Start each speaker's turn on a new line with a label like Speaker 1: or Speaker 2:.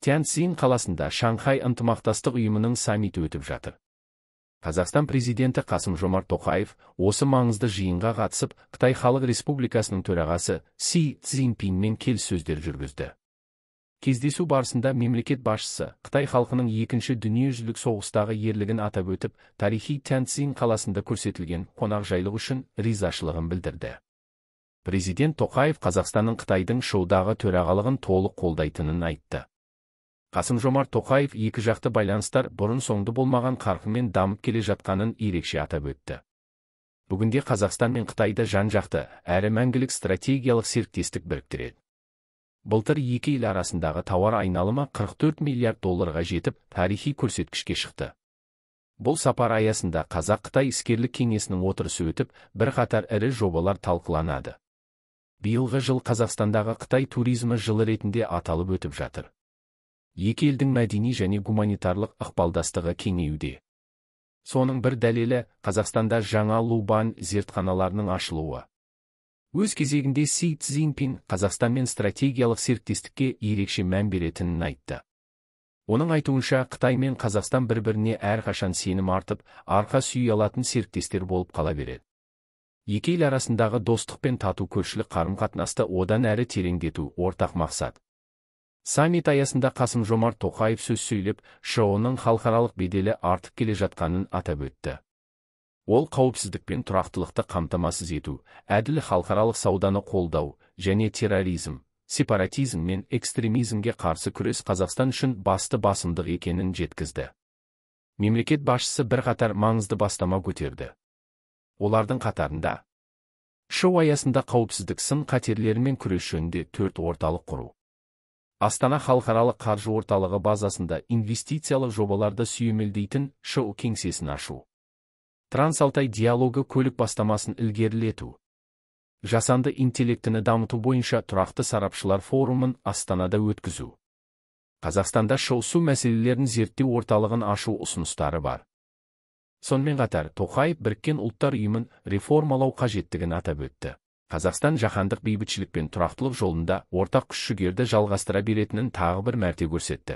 Speaker 1: Тяньцзин қаласында Шанхай ынтымақтастық ұйымының саммиті өтіп жатыр. Қазақстан президенті Қасым-Жомарт Тоқаев осы маңызды жиынға қатысып, Қытай Халық Республикасының төрағасы Си Цзиньпинмен келіссөздер жүргізді. Кездесу барысында мемлекет басшысы Қытай халқының екінші дүниежүзілік соғыстағы ерлігін атап өтіп, тарихи Тяньцзин қаласында көрсетілген қонақжайлық үшін ризашылығын білдірді. Президент Тоқаев Қазақстанның Қытайдың шоудағы төрағалығын толық қолдайтынын айтты. Қасым-Жомарт Тоқаев екі жақты байланыстар бұрын-соңды болмаған қарқынмен дамып келе жатқанын ерекше атап өтті. Бүгінде Қазақстан мен Қытайды жан-жақты әрі мәңгілік стратегиялық серіктестік біріктіреді. Былтыр екі ел арасындағы тауар айналымы 44 миллиард долларға жетіп, тарихи көрсеткішке шықты. Бұл сапар аясында Қазақ-Қытай іскерлік кеңесінің отырысы өтіп, бірқатар ірі жобалар талқыланады. Биылғы жыл Қазақстандағы Қытай туризмі жылы ретінде аталып өтіп жатыр. Екі елдің мәдени және гуманитарлық ықпалдастығы кеңеюде. Соның бір дәлелі Қазақстанда жаңа Лубан зертханаларының ашылуы. Өз кезегінде Си Цзиньпин Қазақстанмен стратегиялық серіктестікке ерекше мән беретінін айтты. Оның айтуынша, Қытай мен Қазақстан бір-біріне әрқашан сенім артып, арқа сүйей алатын серіктестер болып қала береді. Екі ел арасындағы достық пен тату көршілік қарым-қатынасты одан әрі тереңдету ортақ мақсат. Саммит аясында Қасым-Жомарт Тоқаев сөз сөйлеп, ШО-ның халықаралық беделі артып келе жатқанын атап өтті. Ол қауіпсіздік пен тұрақтылықты қамтамасыз ету, әділ халықаралық сауданы қолдау және терроризм, сепаратизм мен экстремизмге қарсы күрес Қазақстан үшін басты басымдық екенін жеткізді. Мемлекет басшысы бірқатар маңызды бастама көтерді. Олардың қатарында ШО аясында қауіпсіздік сын-қатерлерімен күрес жөнінде 4 орталық құру. Астана халықаралық қаржы орталығы базасында инвестициялық жобаларды сүйемелдейтін ШО кеңсесін ашу. Трансалтай диалогы көлік бастамасын ілгерілету. Жасанды интеллектіні дамыту бойынша тұрақты сарапшылар форумын Астанада өткізу. Қазақстанда ШО-су мәселелерін зерттеу орталығын ашу ұсыныстары бар. Сонымен қатар, Тоқаев Біріккен ұлттар ұйымын реформалау қажеттігін атап өтті. Қазақстан жаһандық бейбітшілік пен тұрақтылық жолында ортақ күш-жігерді жалғастыра беретінін тағы бір мәрте көрсетті.